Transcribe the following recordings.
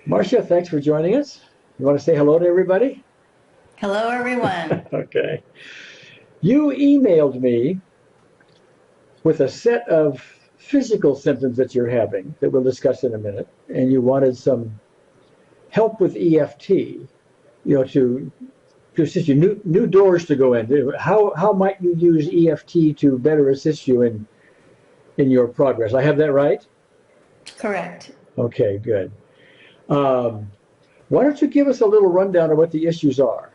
Marcia, thanks for joining us. You want to say hello to everybody? Hello, everyone. Okay. You emailed me with a set of physical symptoms that you're having that we'll discuss in a minute, and you wanted some help with EFT, to assist you, new doors to go in. How might you use EFT to better assist you in your progress? I have that right? Correct. Okay, good. Um, why don't you give us a little rundown of what the issues are?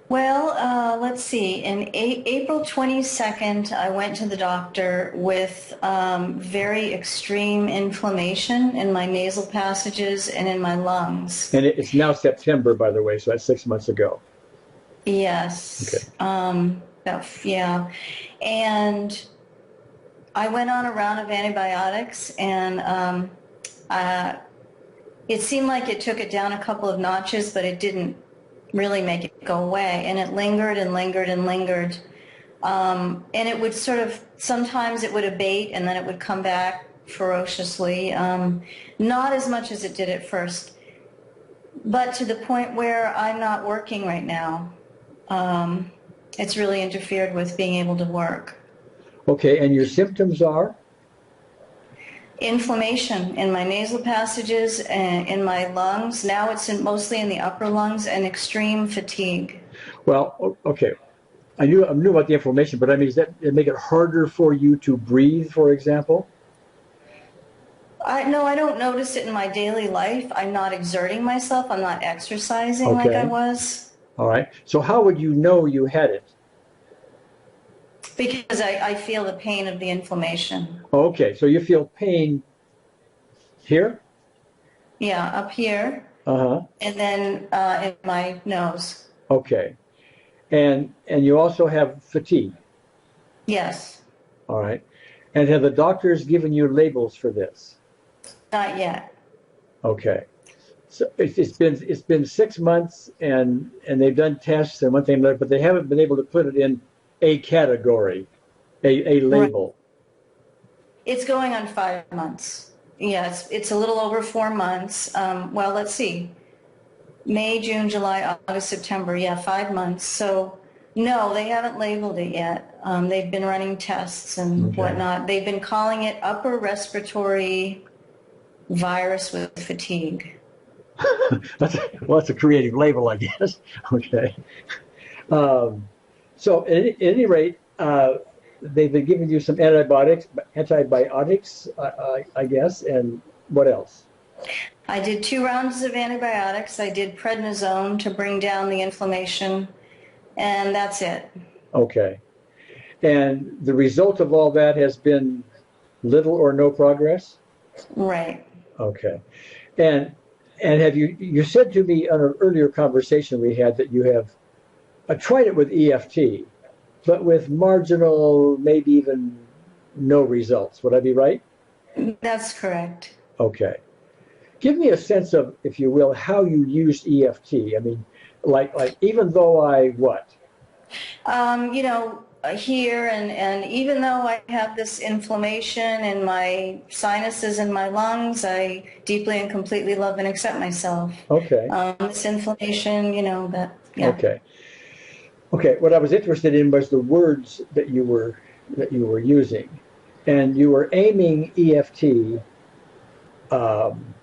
Well, let's see. In April 22nd, I went to the doctor with very extreme inflammation in my nasal passages and in my lungs. And it's now September, by the way, so that's 6 months ago. Okay. Yes. Yeah. And I went on a round of antibiotics, and it seemed like it took it down a couple of notches, but it didn't really make it go away. And it lingered and lingered and lingered. And it would sometimes it would abate and then it would come back ferociously. Not as much as it did at first, but to the point where I'm not working right now. It's really interfered with being able to work. Okay, and your symptoms are? Inflammation in my nasal passages and in my lungs. Now it's mostly in the upper lungs, and extreme fatigue. Well, okay. I knew about the inflammation, but I mean, does that make it harder for you to breathe, for example? No, I don't notice it in my daily life. I'm not exerting myself. I'm not exercising like I Okay. was. All right. So how would you know you had it? Because I feel the pain of the inflammation. Okay, so you feel pain here? Yeah, up here, Uh-huh. and then in my nose. Okay. And you also have fatigue. Yes, All right. And have the doctors given you labels for this? not yet. Okay. So it's been 6 months and they've done tests and one thing, but they haven't been able to put it in a category, a Right. label. It's going on 5 months. Yeah, it's a little over 4 months. Well, let's see. May, June, July, August, September. Yeah, 5 months. So, no, they haven't labeled it yet. They've been running tests and Okay. whatnot. They've been calling it upper respiratory virus with fatigue. That's a creative label, I guess. Okay. Um, so at any rate, they've been giving you some antibiotics, I guess, and what else? I did 2 rounds of antibiotics. I did prednisone to bring down the inflammation, and that's it. Okay. And the result of all that has been little or no progress? Right. Okay. And have you said to me on an earlier conversation we had that you have tried it with EFT, but with marginal, maybe even no results. Would I be right? That's correct. Okay. Give me a sense of, if you will, how you used EFT. I mean, like even though I what? Here and even though I have this inflammation in my sinuses and my lungs, I deeply and completely love and accept myself. Okay. This inflammation, yeah. Okay. Okay. What I was interested in was the words that you were using, and you were aiming EFT um,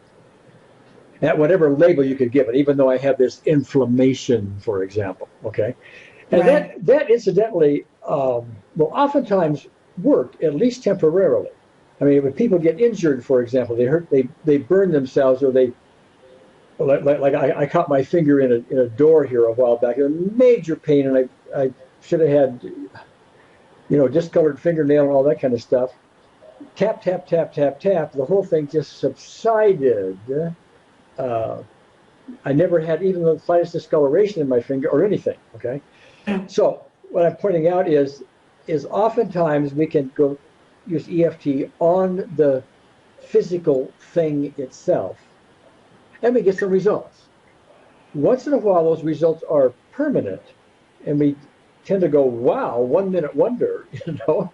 at whatever label you could give it, even though I have this inflammation, for example. Okay. And Right. that incidentally will oftentimes work, at least temporarily. I mean, when people get injured, for example, they burn themselves, or they like I caught my finger in a door here a while back, and major pain, and I should have had discolored fingernail and all that kind of stuff. Tap tap tap tap tap. The whole thing just subsided. Uh, I never had even the slightest discoloration in my finger or anything. Okay. So what I'm pointing out is oftentimes we can go use EFT on the physical thing itself, and we get some results. Once in a while, those results are permanent, and we tend to go, "Wow, 1 minute wonder," you know.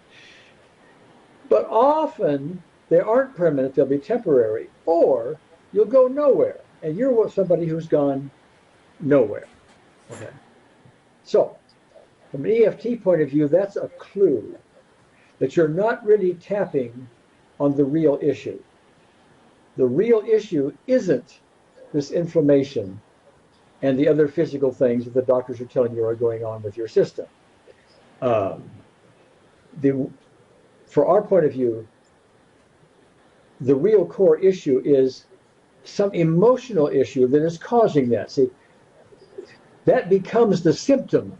But often they aren't permanent, they'll be temporary, or you'll go nowhere. And you're somebody who's gone nowhere. Okay. So, from an EFT point of view, that's a clue that you're not really tapping on the real issue. The real issue isn't this inflammation and the other physical things that the doctors are telling you are going on with your system. For our point of view, the real core issue is some emotional issue that is causing that. See, that becomes the symptom,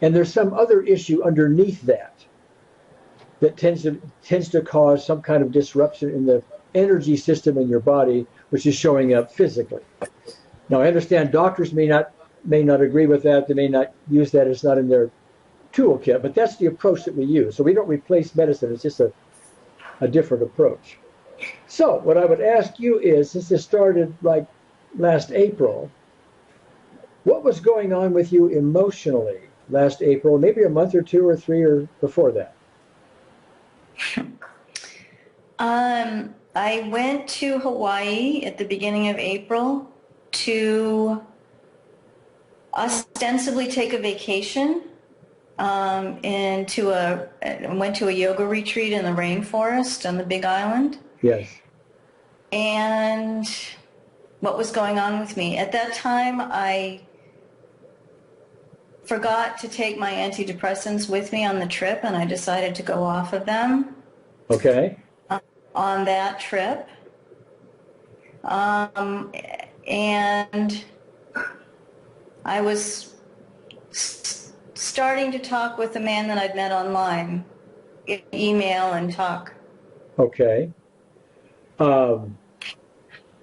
and there's some other issue underneath that that tends to cause some kind of disruption in the energy system in your body, which is showing up physically. Now, I understand doctors may not agree with that. They may not use that. It's not in their toolkit, but that's the approach that we use. So we don't replace medicine. It's just a different approach. So what I would ask you is, since this started like last April, what was going on with you emotionally last April, maybe a month or two or three or before that? I went to Hawaii at the beginning of April to ostensibly take a vacation, and went to a yoga retreat in the rainforest on the Big Island. Yes. And what was going on with me? At that time, I forgot to take my antidepressants with me on the trip, and I decided to go off of them. Okay. On that trip. And I was starting to talk with a man that I'd met online, email and talk. Okay. But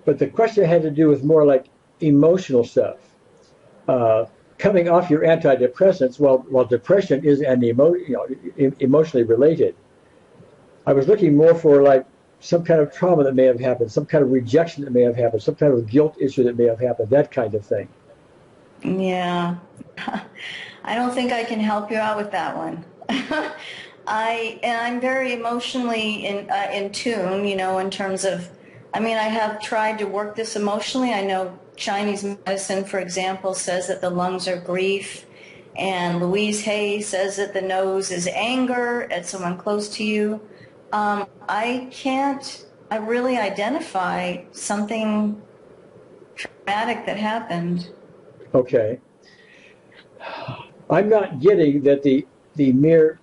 the question had to do with more like emotional stuff. Coming off your antidepressants, while depression is emotionally related, I was looking more for like some kind of trauma that may have happened, some kind of rejection that may have happened, some kind of guilt issue that may have happened, that kind of thing. Yeah. I don't think I can help you out with that one. I'm very emotionally in tune, in terms of, I have tried to work this emotionally. I know Chinese medicine, for example, says that the lungs are grief, and Louise Hay says that the nose is anger at someone close to you. I can't really identify something traumatic that happened. Okay. I'm not getting that the mere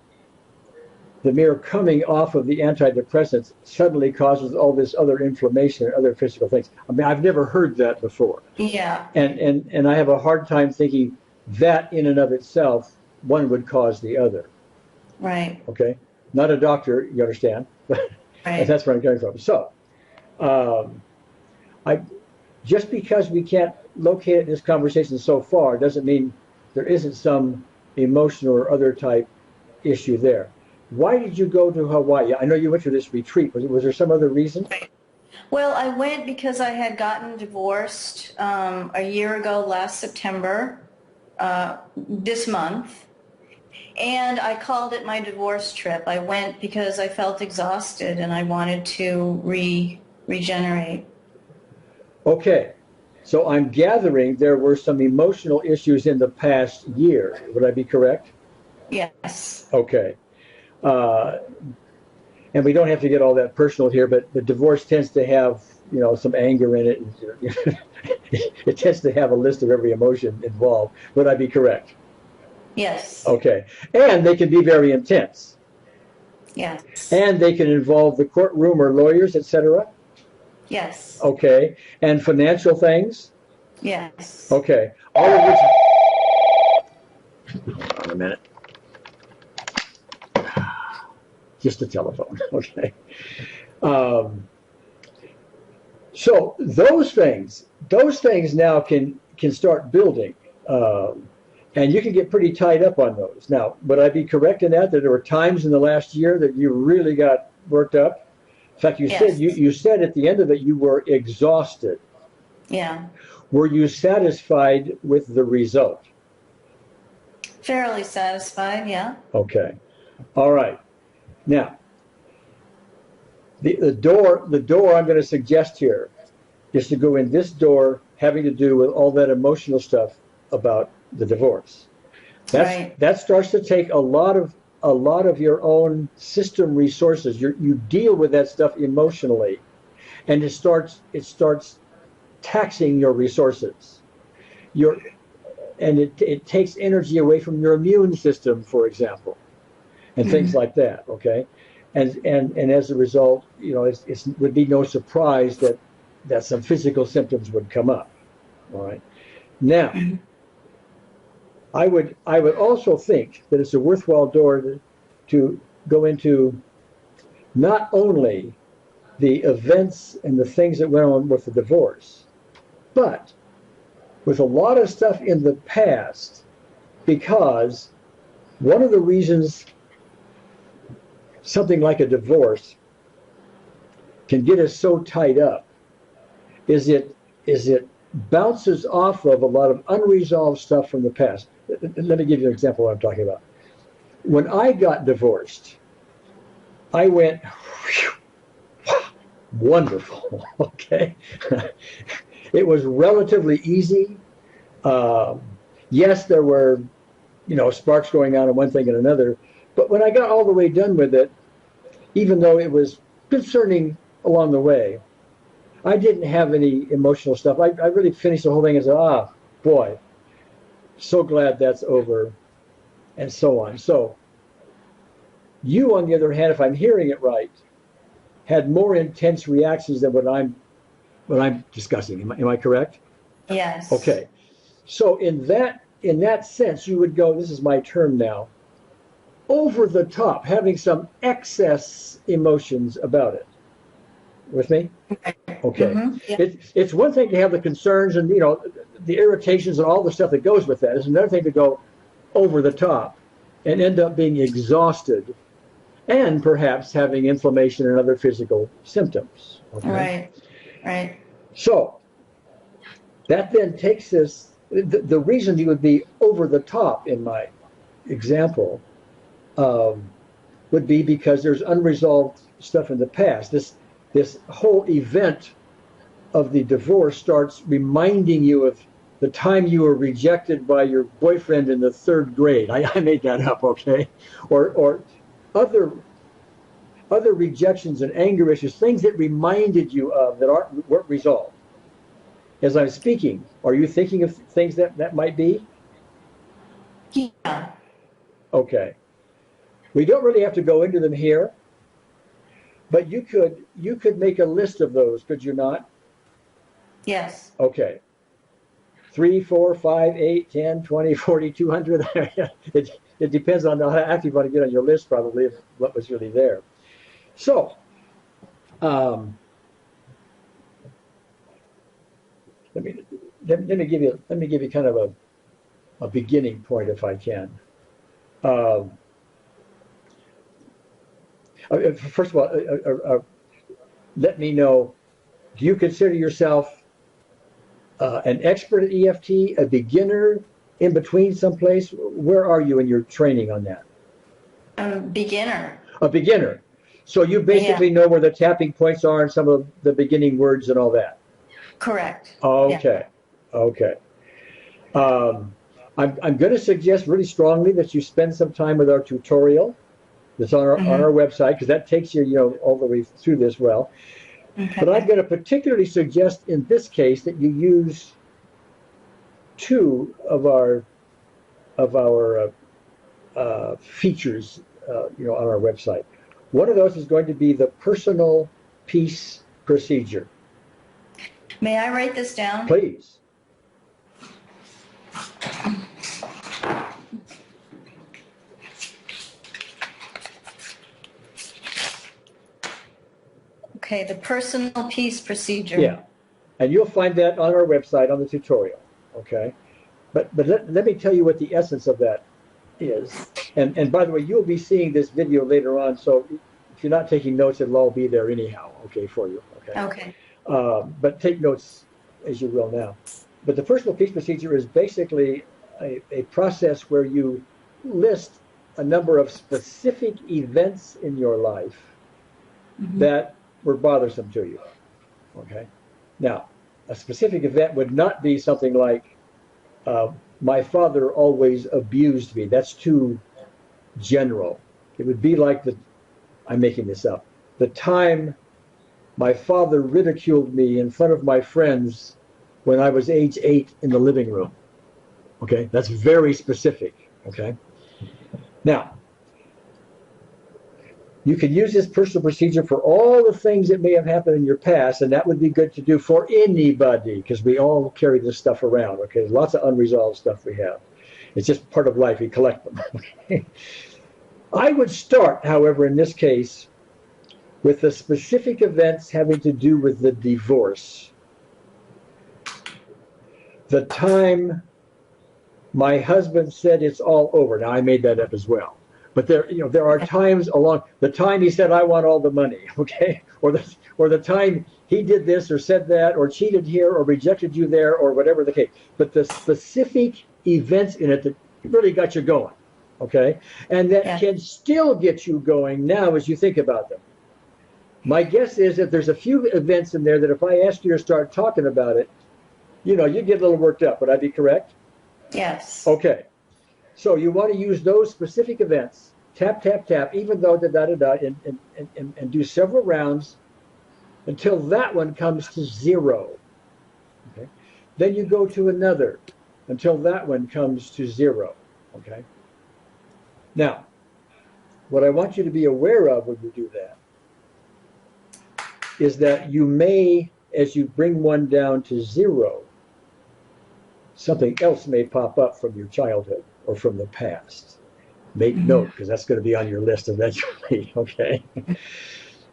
coming off of the antidepressants suddenly causes all this other inflammation and other physical things. I've never heard that before. Yeah. And I have a hard time thinking that in and of itself, one would cause the other. Right. Okay? Not a doctor, you understand? Right. That's where I'm coming from. So, just because we can't locate it in this conversation so far doesn't mean there isn't some emotional or other type issue there. Why did you go to Hawaii? I know you went to this retreat. Was there some other reason? Well, I went because I had gotten divorced a year ago, last September, this month. And I called it my divorce trip. I went because I felt exhausted and I wanted to regenerate. Okay. So I'm gathering there were some emotional issues in the past year. Would I be correct? Yes. Okay. And we don't have to get all that personal here, but the divorce tends to have, some anger in it. It tends to have a list of every emotion involved. Would I be correct? Yes. Okay. And they can be very intense. Yes. And they can involve the courtroom or lawyers, etc. Yes. Okay. And financial things? Yes. Okay. All of which... Hold on a minute. Just a telephone. Okay. So those things now can start building. And you can get pretty tied up on those. Now, would I be correct in that there were times in the last year that you really got worked up? In fact, you said at the end of it you were exhausted. Yeah. Were you satisfied with the result? Fairly satisfied, yeah. Okay. All right. Now, The door I'm going to suggest here is to go in this door having to do with all that emotional stuff about the divorce. That starts to take a lot of your own system resources. You deal with that stuff emotionally, and it starts taxing your resources. It takes energy away from your immune system, for example, and things like that. Okay, and as a result, it would be no surprise that some physical symptoms would come up. All right, now. I would also think that it's a worthwhile door to go into not only the events and the things that went on with the divorce, but with a lot of stuff in the past, because one of the reasons something like a divorce can get us so tied up is it bounces off of a lot of unresolved stuff from the past. Let me give you an example of what I'm talking about. When I got divorced, I went, wonderful, okay? It was relatively easy. Yes, there were, sparks going on in one thing and another, but when I got all the way done with it, even though it was concerning along the way, I didn't have any emotional stuff. I really finished the whole thing and said, boy, so glad that's over, and so on. So you, on the other hand, if I'm hearing it right, had more intense reactions than what I'm discussing. Am I correct? Yes. Okay. So in that sense, you would go, this is my term now, over the top, having some excess emotions about it. With me? Okay. Mm-hmm. Yeah. It's one thing to have the concerns and the irritations and all the stuff that goes with that. It's another thing to go over the top and end up being exhausted and perhaps having inflammation and other physical symptoms. Okay? Right. So that then takes us, the reason you would be over the top in my example would be because there's unresolved stuff in the past. This whole event of the divorce starts reminding you of the time you were rejected by your boyfriend in the 3rd grade. I made that up, okay? Or other rejections and anger issues, things that reminded you of that weren't resolved. As I'm speaking, are you thinking of things that might be? Yeah. Okay. We don't really have to go into them here. But you could make a list of those, could you not? Yes. Okay. 3, 4, 5, 8, 10, 20, 40, 200. It depends on how active you want to get on your list, probably, of what was really there. So, let me give you kind of a beginning point, if I can. First of all, let me know, do you consider yourself an expert at EFT, a beginner, in between someplace? Where are you in your training on that? Beginner. A beginner. So you basically know where the tapping points are and some of the beginning words and all that? Correct. Okay. Yeah. Okay. I'm going to suggest really strongly that you spend some time with our tutorial that's on our website, because that takes you, all the way through this well. Okay. But I'm going to particularly suggest in this case that you use 2 of our features, on our website. One of those is going to be the personal peace procedure. May I write this down? Please. Okay, the personal peace procedure. Yeah, and you'll find that on our website on the tutorial, okay? But let me tell you what the essence of that is. And by the way, you'll be seeing this video later on, so if you're not taking notes, it'll all be there anyhow, okay, for you, okay? Okay. But take notes as you will now. But the personal peace procedure is basically a process where you list a number of specific events in your life that were bothersome to you. Okay. Now, a specific event would not be something like, my father always abused me. That's too general. It would be like I'm making this up, the time my father ridiculed me in front of my friends when I was age 8 in the living room. Okay, that's very specific. Okay. Now, you can use this personal procedure for all the things that may have happened in your past, and that would be good to do for anybody, because we all carry this stuff around. Okay, there's lots of unresolved stuff we have. It's just part of life. We collect them. Okay? I would start, however, in this case, with the specific events having to do with the divorce. The time my husband said it's all over. Now, I made that up as well. But there are times along the time he said, I want all the money, okay? Or the time he did this or said that or cheated here or rejected you there or whatever the case. But the specific events in it that really got you going, okay? And that can still get you going now as you think about them. My guess is that there's a few events in there that if I asked you to start talking about it, you get a little worked up. Would I be correct? Yes. Okay. So you want to use those specific events, tap, tap, tap, even though and do several rounds until that one comes to 0. Okay. Then you go to another until that one comes to 0. Okay. Now, what I want you to be aware of when you do that is that you may, as you bring one down to 0, something else may pop up from your childhood or from the past. Make note, because that's going to be on your list eventually, okay?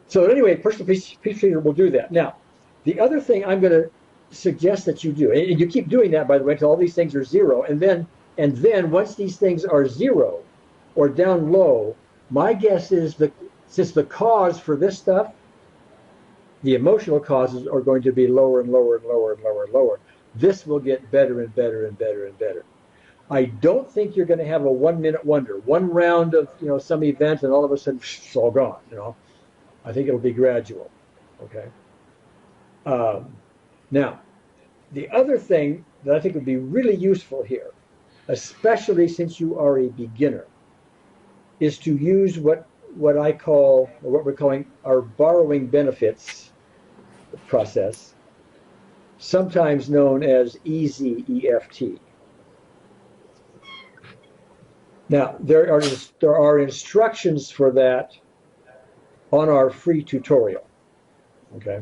So anyway, personal procedure will do that. Now, the other thing I'm going to suggest that you do, and you keep doing that, by the way, until all these things are 0, and then once these things are 0 or down low, my guess is that since the cause for this stuff, the emotional causes are going to be lower and lower and lower and lower and lower, this will get better and better and better and better. I don't think you're going to have a 1-minute wonder, one round of some event, and all of a sudden it's all gone. I think it'll be gradual. Okay. Now, the other thing that I think would be really useful here, especially since you are a beginner, is to use what I call, or what we're calling, our borrowing benefits process, sometimes known as easy EFT. Now, there are instructions for that on our free tutorial. Okay.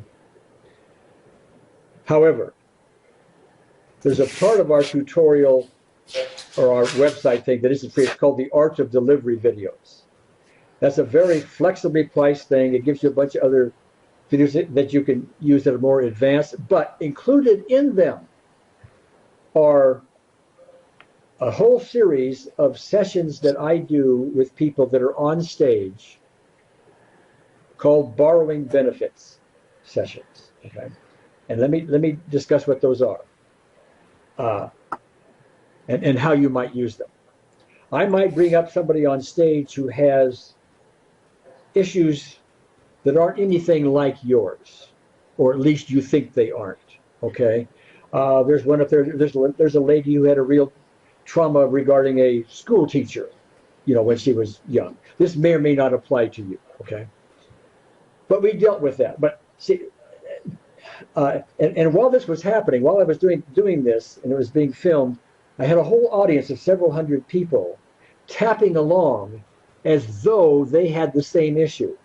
However, there's a part of our tutorial or our website thing that isn't free. It's called the Art of Delivery videos. That's a very flexibly priced thing. It gives you a bunch of other videos that you can use that are more advanced, but included in them are a whole series of sessions that I do with people that are on stage called borrowing benefits sessions. Okay, and let me discuss what those are and how you might use them. I might bring up somebody on stage who has issues that aren't anything like yours, or at least you think they aren't. Okay, there's one up there. There's a lady who had a real trauma regarding a school teacher, when she was young. This may or may not apply to you. Okay, but we dealt with that. But see, and while this was happening, while I was doing this, and it was being filmed, I had a whole audience of several hundred people tapping along as though they had the same issue.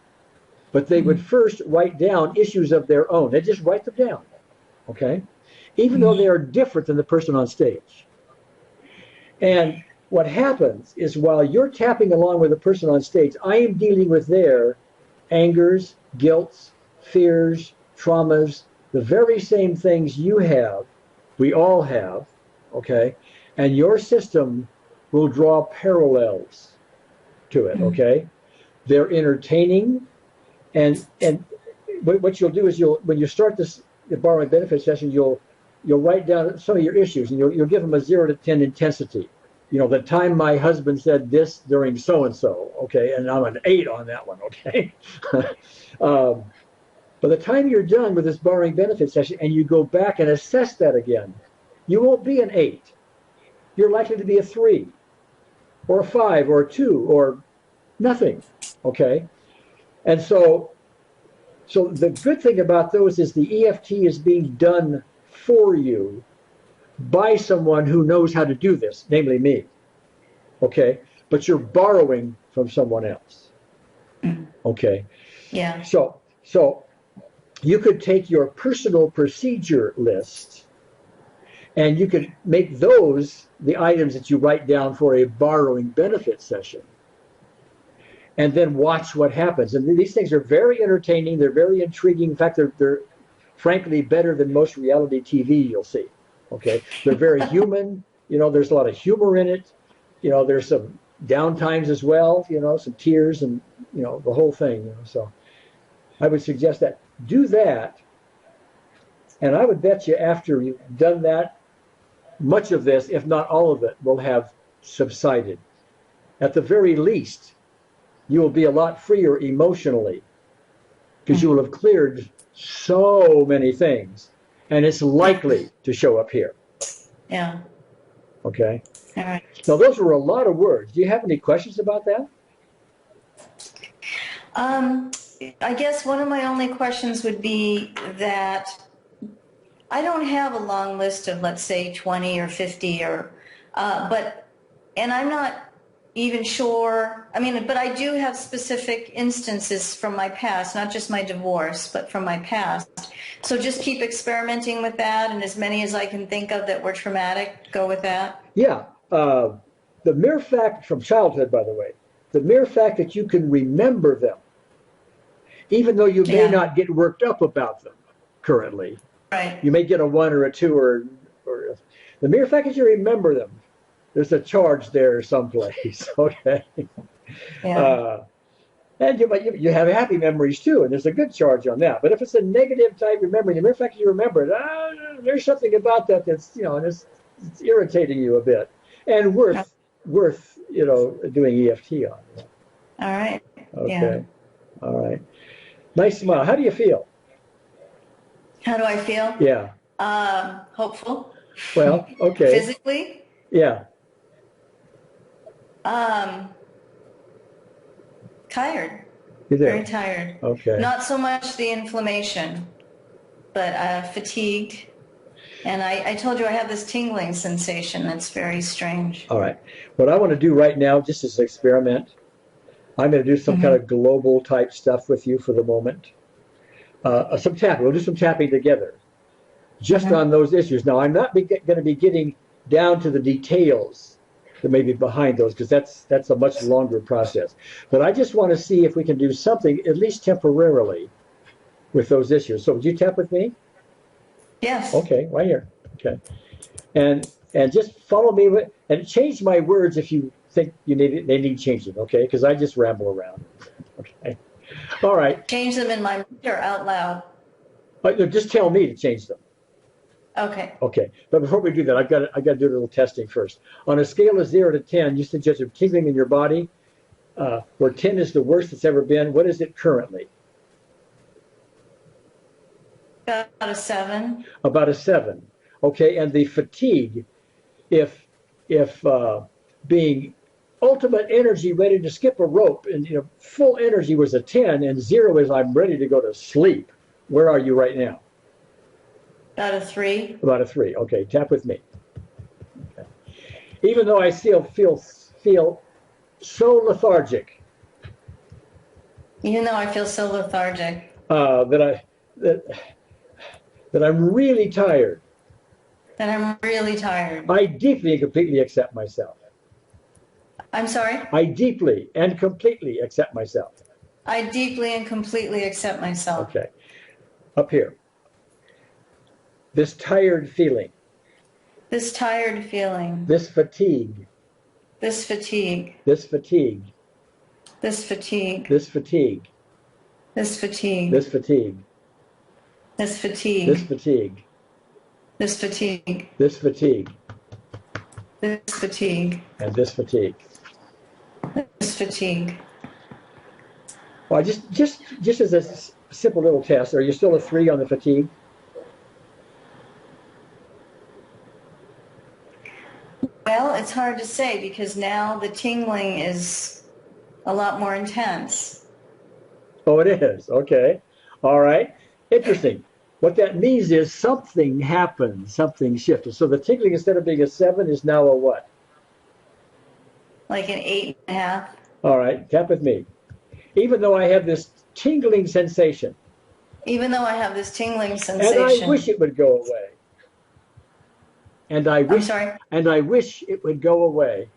But they would first write down issues of their own. They just write them down, okay? Even though they are different than the person on stage. And what happens is while you're tapping along with the person on stage, I am dealing with their angers, guilts, fears, traumas, the very same things you have, we all have, okay? And your system will draw parallels to it, okay? They're entertaining, and what you'll do is when you start the borrowing benefit session, you'll write down some of your issues, and you'll give them a 0 to 10 intensity. The time my husband said this during so and so, okay, and I'm an 8 on that one, okay. By the time you're done with this borrowing benefit session and you go back and assess that again, you won't be an 8. You're likely to be a 3 or a 5 or a 2 or nothing, okay? And so the good thing about those is the EFT is being done for you by someone who knows how to do this, namely me, okay? But you're borrowing from someone else, okay? Yeah. So you could take your personal procedure list and you could make those the items that you write down for a borrowing benefit session and then watch what happens. And these things are very entertaining. They're very intriguing. In fact, they're frankly better than most reality TV you'll see, okay? They're very human. You know, there's a lot of humor in it. You know, there's some down times as well, you know, some tears and, you know, the whole thing, you know. So I would suggest that. Do that, and I would bet you after you've done that, much of this, if not all of it, will have subsided. At the very least, you will be a lot freer emotionally because you will have cleared so many things, and it's likely to show up here. Yeah. Okay? All right. Now, those were a lot of words. Do you have any questions about that? I guess one of my only questions would be that I don't have a long list of, let's say, 20 or 50 or, and I'm not even sure, I mean, but I do have specific instances from my past, not just my divorce, but from my past. So just keep experimenting with that, and as many as I can think of that were traumatic, go with that. Yeah. The mere fact, from childhood, by the way, the mere fact that you can remember them, even though you may not get worked up about them currently. Right. You may get a 1 or a 2 or the mere fact that you remember them, there's a charge there someplace, okay? Yeah. And you have happy memories too, and there's a good charge on that. But if it's a negative type memory, the mere fact that you remember it, there's something about that that's, you know, and it's irritating you a bit, and worth you know, doing EFT on. All right. Okay. Yeah. All right. Nice smile. How do you feel? How do I feel? Yeah. Hopeful. Well, okay. Physically? Yeah. Tired. You do? Very tired. Okay. Not so much the inflammation, but fatigued. And I told you I have this tingling sensation that's very strange. All right. What I want to do right now, just as an experiment, I'm going to do some kind of global type stuff with you for the moment. Some tapping. We'll do some tapping together, just on those issues. Now, I'm not going to be getting down to the details that may be behind those, because that's a much longer process. But I just want to see if we can do something, at least temporarily, with those issues. So would you tap with me? Yes. Okay, right here. Okay. And just follow me with, and change my words if you think they need changing, okay? Because I just ramble around. Okay. All right. Change them in my mind or out loud? Just tell me to change them. Okay. Okay. But before we do that, I've got to do a little testing first. On a scale of 0 to 10, you suggest a tingling in your body, where 10 is the worst it's ever been. What is it currently? About a 7. About a 7. Okay. And the fatigue, if being ultimate energy, ready to skip a rope, and full energy was a 10, and 0 is I'm ready to go to sleep. Where are you right now? About a 3. About a 3. Okay, tap with me. Okay. Even though I still feel so lethargic. Even though I feel so lethargic. That I'm really tired. That I'm really tired. I deeply and completely accept myself. I'm sorry? I deeply and completely accept myself. I deeply and completely accept myself. Okay. Up here. This tired feeling. This tired feeling. This fatigue. This fatigue. This fatigue. This fatigue. This fatigue. This fatigue. This fatigue. This fatigue. This fatigue. This fatigue. This fatigue. This fatigue. And this fatigue. This fatigue. Well, just as simple little test. Are you still a 3 on the fatigue? Well, it's hard to say because now the tingling is a lot more intense. Oh, it is. Okay. All right. Interesting. What that means is something happened, something shifted. So the tingling, instead of being a 7, is now a what? Like an 8.5. All right. Tap with me. Even though I have this tingling sensation. Even though I have this tingling sensation. And I wish it would go away. And I wish, I'm sorry? And I wish it would go away.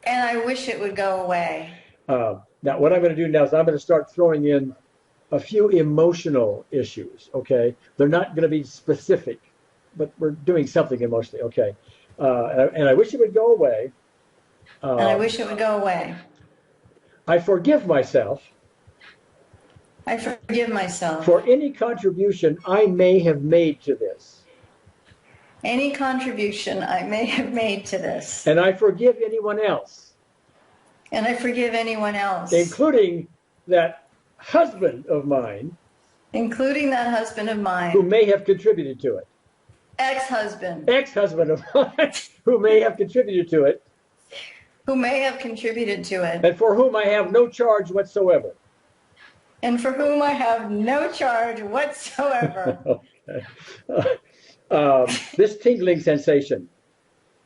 And I wish it would go away. Now, what I'm going to do now is I'm going to start throwing in a few emotional issues, okay? They're not going to be specific, but we're doing something emotionally, okay? And I wish it would go away. And I wish it would go away. I forgive myself. I forgive myself. For any contribution I may have made to this. Any contribution I may have made to this. And I forgive anyone else. And I forgive anyone else. Including that husband of mine. Including that husband of mine. Who may have contributed to it. Ex-husband. Ex-husband of mine. Who may have contributed to it. Who may have contributed to it. And for whom I have no charge whatsoever. And for whom I have no charge whatsoever. Okay. This tingling sensation.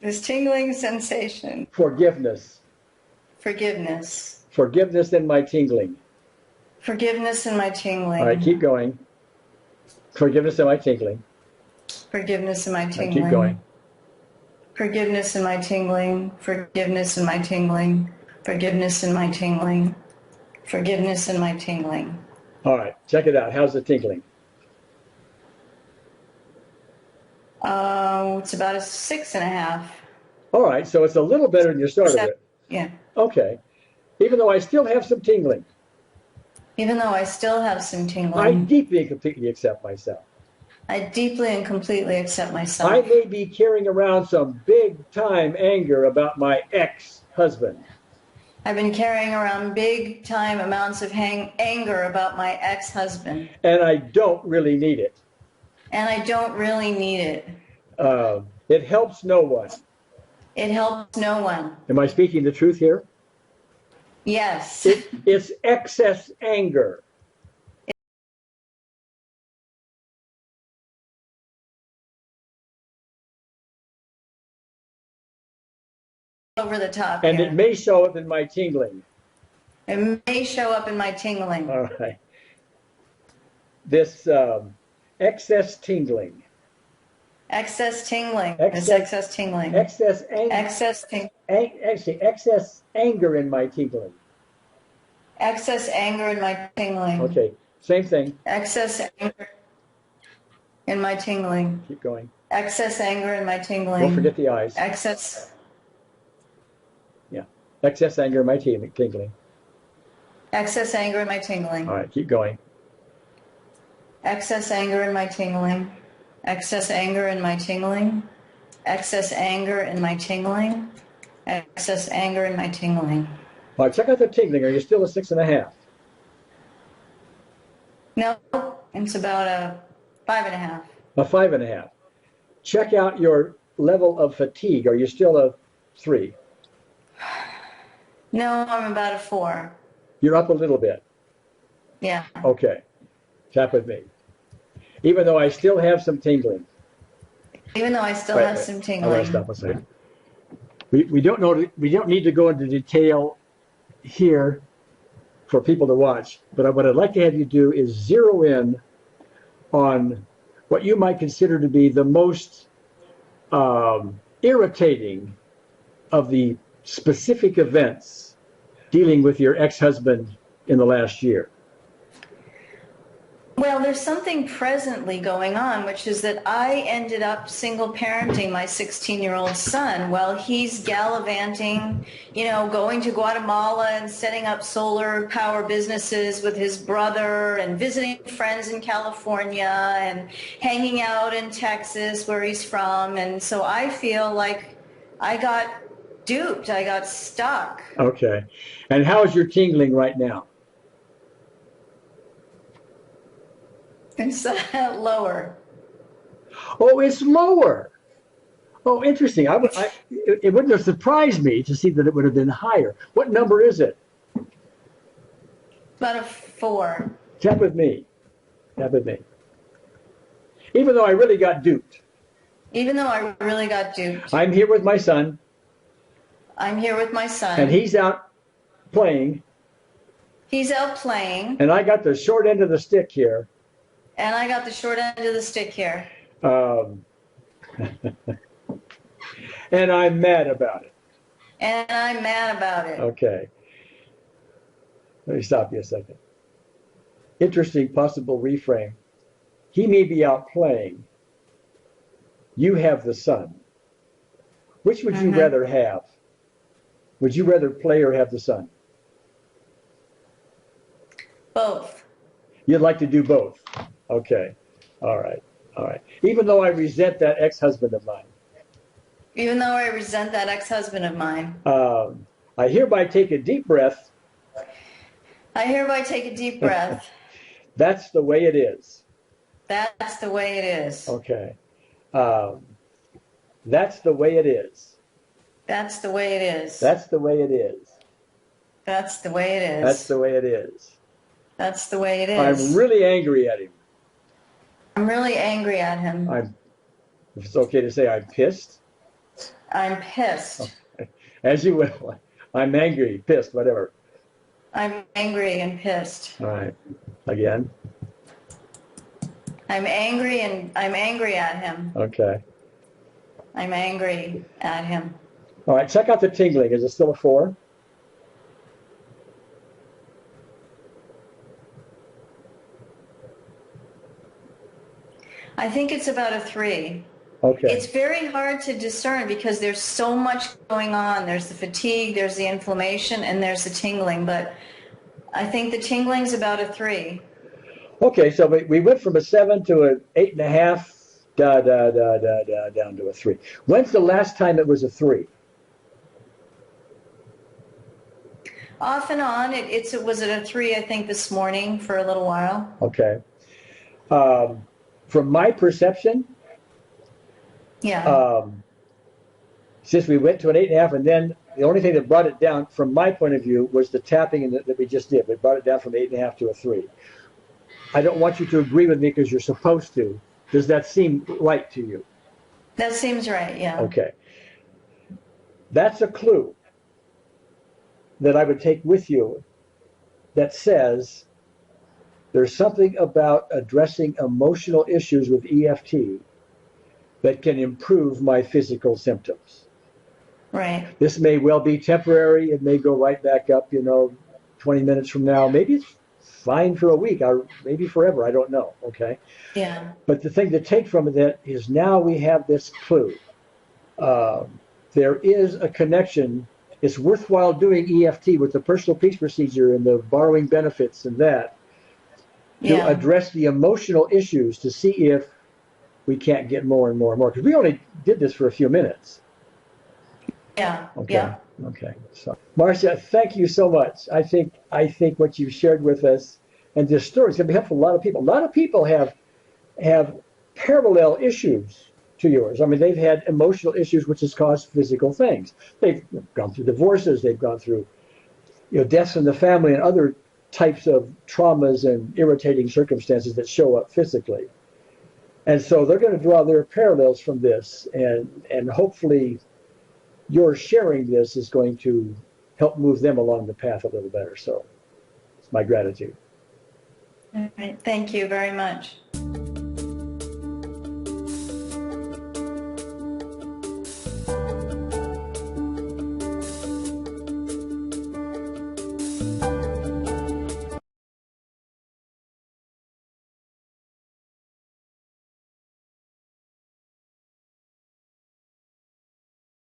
This tingling sensation. Forgiveness. Forgiveness. Forgiveness in my tingling. Forgiveness in my tingling. All right, keep going. Forgiveness in my tingling. Forgiveness in my tingling. Right, keep going. Forgiveness in my tingling. Forgiveness in my tingling. Forgiveness in my tingling. Forgiveness in my tingling. All right, check it out. How's the tingling? It's about a 6.5. All right, so it's a little better than you started with. Yeah. Okay. Even though I still have some tingling. Even though I still have some tingling. I deeply and completely accept myself. I deeply and completely accept myself. I may be carrying around some big-time anger about my ex-husband. I've been carrying around big-time amounts of anger about my ex-husband. And I don't really need it. And I don't really need it. It helps no one. It helps no one. Am I speaking the truth here? Yes. It's excess anger. Over the top. And here. it may show up in my tingling. It may show up in my tingling. All right. This excess tingling. Excess tingling. It's excess tingling. Excess anger. Excess tingling. Actually, excess anger in my tingling. Excess anger in my tingling. Okay, same thing. Excess anger in my tingling. Keep going. Excess anger in my tingling. Don't forget the eyes. Excess. Yeah. Excess anger in my tingling. Excess anger in my tingling. All right, keep going. Excess anger in my tingling. Excess anger in my tingling. Excess anger in my tingling. Excess anger in my tingling. All right, check out the tingling. Are you still a 6.5? No, it's about a 5.5. A 5.5. Check out your level of fatigue. Are you still a 3? No, I'm about a 4. You're up a little bit. Yeah. Okay. Tap with me. Even though I still have some tingling. Even though I still have some tingling. All right, stop a second. We don't need to go into detail here for people to watch, but what I'd like to have you do is zero in on what you might consider to be the most irritating of the specific events dealing with your ex-husband in the last year. Well, there's something presently going on, which is that I ended up single parenting my 16-year-old son while he's gallivanting, going to Guatemala and setting up solar power businesses with his brother and visiting friends in California and hanging out in Texas where he's from. And so I feel like I got duped. I got stuck. Okay. And how is your tingling right now? It's lower. Oh, it's lower. Oh, interesting. It wouldn't have surprised me to see that it would have been higher. What number is it? About a 4. Tap with me. Tap with me. Even though I really got duped. Even though I really got duped. I'm here with my son. I'm here with my son. And he's out playing. He's out playing. And I got the short end of the stick here. And I got the short end of the stick here. And I'm mad about it. And I'm mad about it. Okay. Let me stop you a second. Interesting possible reframe. He may be out playing. You have the son. Which would you rather have? Would you rather play or have the son? Both. You'd like to do both. Okay. All right. All right. Even though I resent that ex-husband of mine. Even though I resent that ex-husband of mine. I hereby take a deep breath. I hereby take a deep breath. That's the way it is. That's the way it is. Okay. That's the way it is. That's the way it is. That's the way it is. That's the way it is. That's the way it is. That's the way it is. I'm really angry at him. I'm really angry at him. If it's okay to say I'm pissed. I'm pissed. Okay. As you will. I'm angry, pissed, whatever. I'm angry and pissed. All right. Again. I'm angry at him. Okay. I'm angry at him. All right. Check out the tingling. Is it still a 4? I think it's about a 3. Okay. It's very hard to discern because there's so much going on. There's the fatigue, there's the inflammation, and there's the tingling. But I think the tingling's about a 3. Okay, so we went from a 7 to an 8.5, down to a 3. When's the last time it was a 3? Off and on. It was at a 3, I think, this morning for a little while. Okay. From my perception, yeah. Since we went to an 8.5, and then the only thing that brought it down, from my point of view, was the tapping that we just did. It brought it down from 8.5 to a 3. I don't want you to agree with me because you're supposed to. Does that seem right to you? That seems right, yeah. Okay. That's a clue that I would take with you that says there's something about addressing emotional issues with EFT that can improve my physical symptoms. Right. This may well be temporary. It may go right back up, 20 minutes from now. Maybe it's fine for a week, or maybe forever. I don't know. Okay. Yeah. But the thing to take from it is now we have this clue. There is a connection. It's worthwhile doing EFT with the personal peace procedure and the borrowing benefits and that to address the emotional issues to see if we can't get more and more and more. Because we only did this for a few minutes. Yeah. Okay. Yeah. Okay. So, Marcia, thank you so much. I think what you've shared with us and this story is going to be helpful to a lot of people. A lot of people have parallel issues to yours. I mean, they've had emotional issues which has caused physical things. They've gone through divorces. They've gone through, deaths in the family and other types of traumas and irritating circumstances that show up physically. And so they're going to draw their parallels from this, and hopefully your sharing this is going to help move them along the path a little better. So it's my gratitude. All right. Thank you very much.